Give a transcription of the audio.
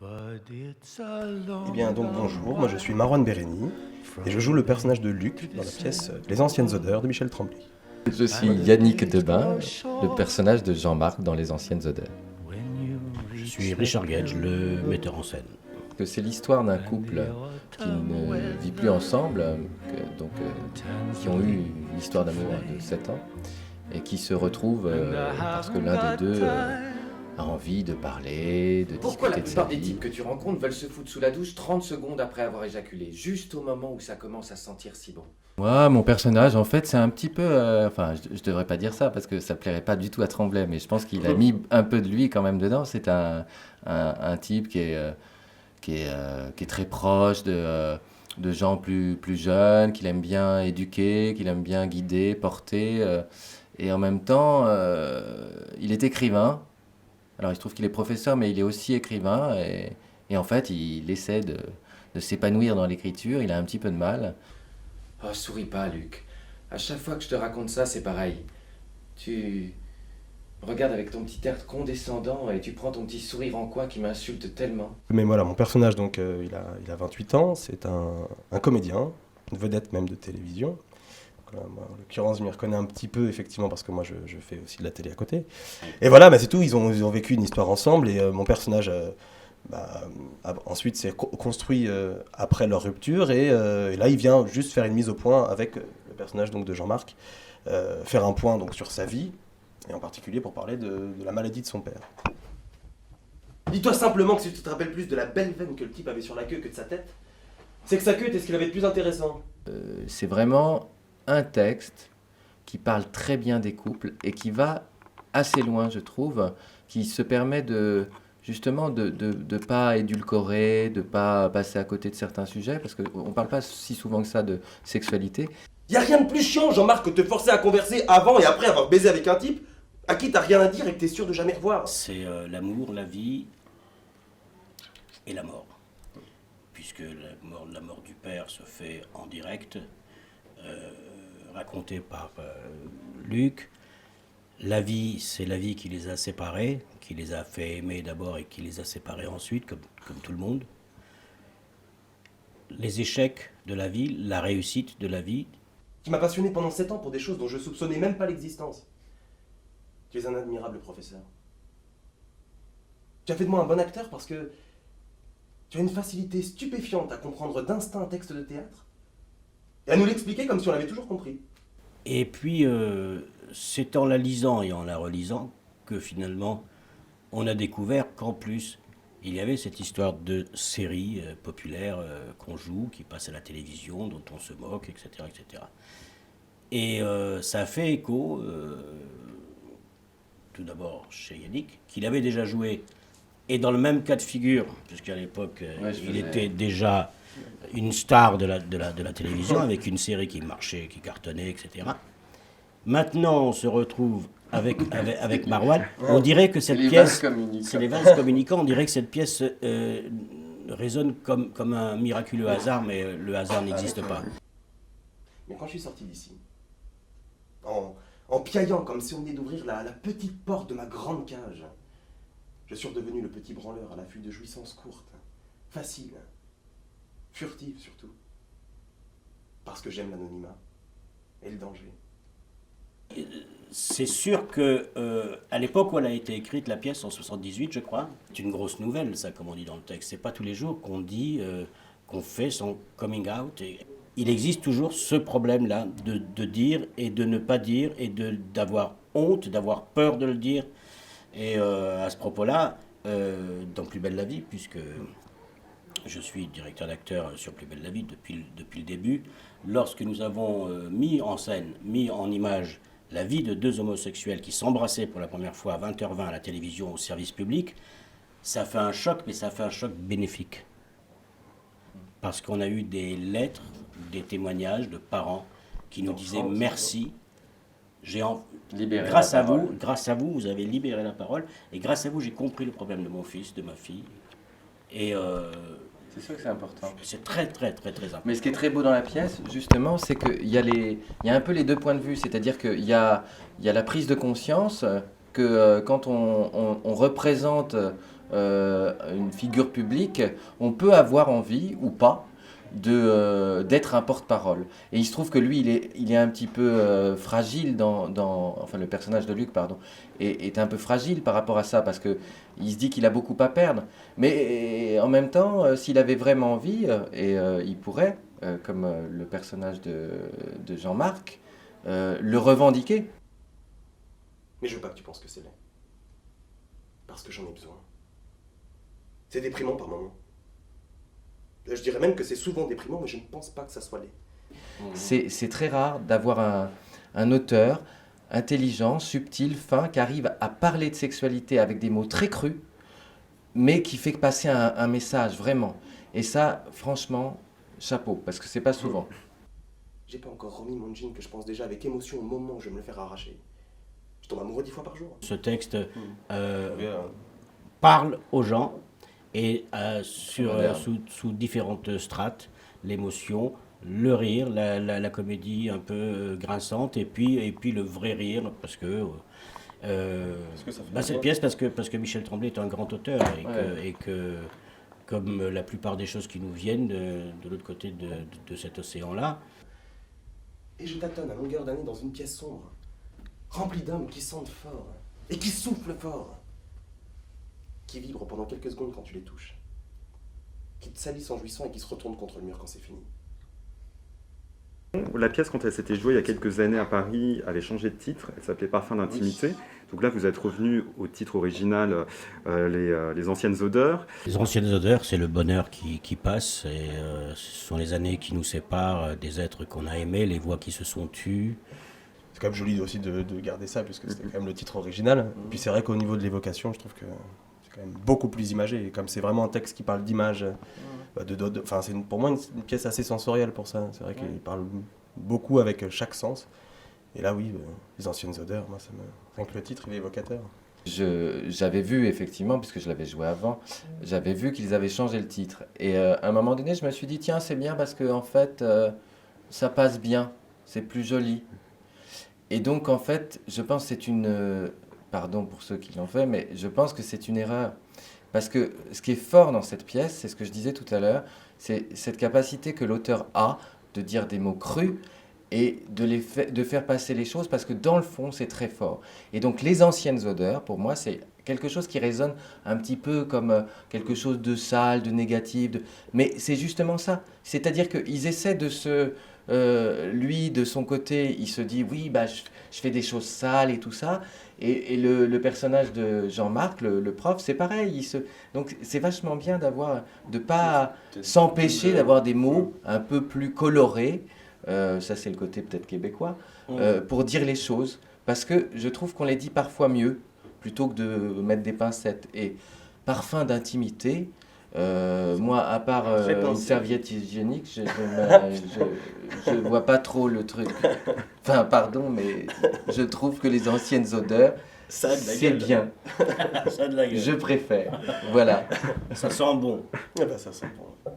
Eh bien donc bonjour, moi je suis Marwan Béréni et je joue le personnage de Luc dans la pièce Les Anciennes Odeurs de Michel Tremblay. Je suis Yannick Debain, le personnage de Jean-Marc dans Les Anciennes Odeurs. Je suis Richard Gage, le metteur en scène. Que c'est l'histoire d'un couple qui ne vit plus ensemble, qui ont eu une histoire d'amour de 7 ans et qui se retrouvent parce que l'un des deux a envie de parler, de Pourquoi la discuter de sa plupart des vie. types que tu rencontres veulent se foutre sous la douche 30 secondes après avoir éjaculé, juste au moment où ça commence à sentir si bon? Moi, mon personnage, en fait, c'est un petit peu... je devrais pas dire ça parce que ça plairait pas du tout à Tremblay, mais je pense qu'il a mis un peu de lui quand même dedans. C'est un type qui est très proche de gens plus jeunes, qu'il aime bien éduquer, qu'il aime bien guider, porter. Et en même temps, il est écrivain. Alors, il se trouve qu'il est professeur, mais il est aussi écrivain. Et en fait, il essaie de s'épanouir dans l'écriture. Il a un petit peu de mal. Oh, souris pas, Luc. À chaque fois que je te raconte ça, c'est pareil. Tu regardes avec ton petit air condescendant et tu prends ton petit sourire en coin qui m'insulte tellement. Mais voilà, mon personnage donc il a 28 ans, c'est un comédien, une vedette même de télévision. Donc, moi, en l'occurrence, je m'y reconnais un petit peu effectivement parce que moi je fais aussi de la télé à côté. Et voilà, c'est tout, ils ont vécu une histoire ensemble et mon personnage... ensuite, c'est construit après leur rupture et là, il vient juste faire une mise au point avec le personnage donc, de Jean-Marc, faire un point donc, sur sa vie et en particulier pour parler de la maladie de son père. Dis-toi simplement que si tu te rappelles plus de la belle veine que le type avait sur la queue que de sa tête, c'est que sa queue était ce qu'il avait de plus intéressant. C'est vraiment un texte qui parle très bien des couples et qui va assez loin, je trouve, qui se permet justement de pas édulcorer, de pas passer à côté de certains sujets, parce qu'on parle pas si souvent que ça de sexualité. Y a rien de plus chiant, Jean-Marc, que de te forcer à converser avant et après avoir baisé avec un type à qui t'as rien à dire et que t'es sûr de jamais revoir. C'est l'amour, la vie et la mort. Puisque la mort du père se fait en direct, racontée par Luc. La vie, c'est la vie qui les a séparés, qui les a fait aimer d'abord et qui les a séparés ensuite, comme tout le monde. Les échecs de la vie, la réussite de la vie. Qui m'a passionné pendant 7 ans pour des choses dont je soupçonnais même pas l'existence. Tu es un admirable professeur. Tu as fait de moi un bon acteur parce que tu as une facilité stupéfiante à comprendre d'instinct un texte de théâtre et à nous l'expliquer comme si on l'avait toujours compris. Et puis, c'est en la lisant et en la relisant que finalement, on a découvert qu'en plus, il y avait cette histoire de série populaire qu'on joue, qui passe à la télévision, dont on se moque, etc. etc. Et ça a fait écho, tout d'abord chez Yannick, qu'il avait déjà joué, et dans le même cas de figure, puisqu'à l'époque, il était déjà une star de la télévision, avec une série qui marchait, qui cartonnait, etc. Maintenant, on se retrouve avec Marwan. On dirait que cette pièce, c'est les vases communicants, on dirait que cette pièce résonne comme un miraculeux hasard, mais le hasard n'existe pas. Mais quand je suis sorti d'ici, en piaillant comme si on venait d'ouvrir la petite porte de ma grande cage, je suis redevenu le petit branleur à l'affût de jouissances courtes, faciles, furtives surtout. Parce que j'aime l'anonymat et le danger. C'est sûr que à l'époque où elle a été écrite, la pièce en 78, je crois, c'est une grosse nouvelle, ça, comme on dit dans le texte. C'est pas tous les jours qu'on dit qu'on fait son coming out. Et il existe toujours ce problème-là de dire et de ne pas dire et d'avoir honte, d'avoir peur de le dire. Et à ce propos-là, dans Plus belle la vie, puisque je suis directeur d'acteur sur Plus belle la vie depuis le début, lorsque nous avons mis en scène, mis en image la vie de deux homosexuels qui s'embrassaient pour la première fois à 20h20 à la télévision au service public, ça fait un choc, mais ça fait un choc bénéfique. Parce qu'on a eu des lettres, des témoignages de parents qui nous disaient merci. Grâce à vous, vous avez libéré la parole. Et grâce à vous, j'ai compris le problème de mon fils, de ma fille. Et C'est sûr que c'est important. c'est très, très, très, très important. Mais ce qui est très beau dans la pièce, justement, c'est qu'il y a un peu les deux points de vue. C'est-à-dire qu'il y a la prise de conscience que quand on représente une figure publique, on peut avoir envie ou pas d'être un porte-parole. Et il se trouve que lui, il est un petit peu fragile enfin le personnage de Luc, pardon, est un peu fragile par rapport à ça, parce que il se dit qu'il a beaucoup à perdre. Mais en même temps, s'il avait vraiment envie, il pourrait, comme le personnage de Jean-Marc, le revendiquer. Mais je veux pas que tu penses que c'est laid. Parce que j'en ai besoin. C'est déprimant par moments. Je dirais même que c'est souvent déprimant, mais je ne pense pas que ça soit laid. C'est très rare d'avoir un auteur intelligent, subtil, fin, qui arrive à parler de sexualité avec des mots très crus, mais qui fait passer un message, vraiment. Et ça, franchement, chapeau, parce que c'est pas souvent. J'ai pas encore remis mon jean que je pense déjà avec émotion au moment où je vais me le faire arracher. Je tombe amoureux 10 fois par jour. Ce texte parle aux gens et sous différentes strates, l'émotion, le rire, la comédie un peu grinçante et puis le vrai rire parce que cette pièce parce que Michel Tremblay est un grand auteur et que comme la plupart des choses qui nous viennent de l'autre côté de cet océan-là. Et je tâtonne à longueur d'année dans une pièce sombre, remplie d'hommes qui sentent fort et qui soufflent fort, qui vibrent pendant quelques secondes quand tu les touches, qui te salissent en jouissant et qui se retournent contre le mur quand c'est fini. La pièce, quand elle s'était jouée il y a quelques années à Paris, avait changé de titre. Elle s'appelait Parfum d'intimité. Oui. Donc là, vous êtes revenu au titre original, les anciennes odeurs. Les anciennes odeurs, c'est le bonheur qui passe. Et, ce sont les années qui nous séparent des êtres qu'on a aimés, les voix qui se sont tues. C'est quand même joli aussi de garder ça, puisque c'était quand même le titre original. Et puis c'est vrai qu'au niveau de l'évocation, je trouve que c'est quand même beaucoup plus imagé. Et comme c'est vraiment un texte qui parle d'image... c'est pour moi une pièce assez sensorielle pour ça. C'est vrai qu'il parle beaucoup avec chaque sens. Et là, oui, les anciennes odeurs, moi, rien que le titre, il est évocateur. J'avais vu, effectivement, puisque je l'avais joué avant, j'avais vu qu'ils avaient changé le titre. Et à un moment donné, je me suis dit, tiens, c'est bien parce que en fait, ça passe bien, c'est plus joli. Et donc, en fait, je pense que c'est une... pardon pour ceux qui l'ont fait, mais je pense que c'est une erreur. Parce que ce qui est fort dans cette pièce, c'est ce que je disais tout à l'heure, c'est cette capacité que l'auteur a de dire des mots crus et de faire passer les choses, parce que dans le fond, c'est très fort. Et donc, les anciennes odeurs, pour moi, c'est quelque chose qui résonne un petit peu comme quelque chose de sale, de négatif. Mais c'est justement ça. C'est-à-dire qu'ils essaient de se... lui, de son côté, il se dit, oui, bah, je fais des choses sales et tout ça. Et le personnage de Jean-Marc, le prof, c'est pareil. Donc c'est vachement bien de pas s'empêcher d'avoir des mots un peu plus colorés. Ça, c'est le côté peut-être québécois, pour dire les choses. Parce que je trouve qu'on les dit parfois mieux, plutôt que de mettre des pincettes. Et parfum d'intimité, moi, à part une serviette hygiénique, je vois pas trop le truc. Enfin, pardon, mais je trouve que les anciennes odeurs, c'est bien. Ça a de la gueule. Je préfère. Voilà. Ça sent bon. Ah bah, ça sent bon.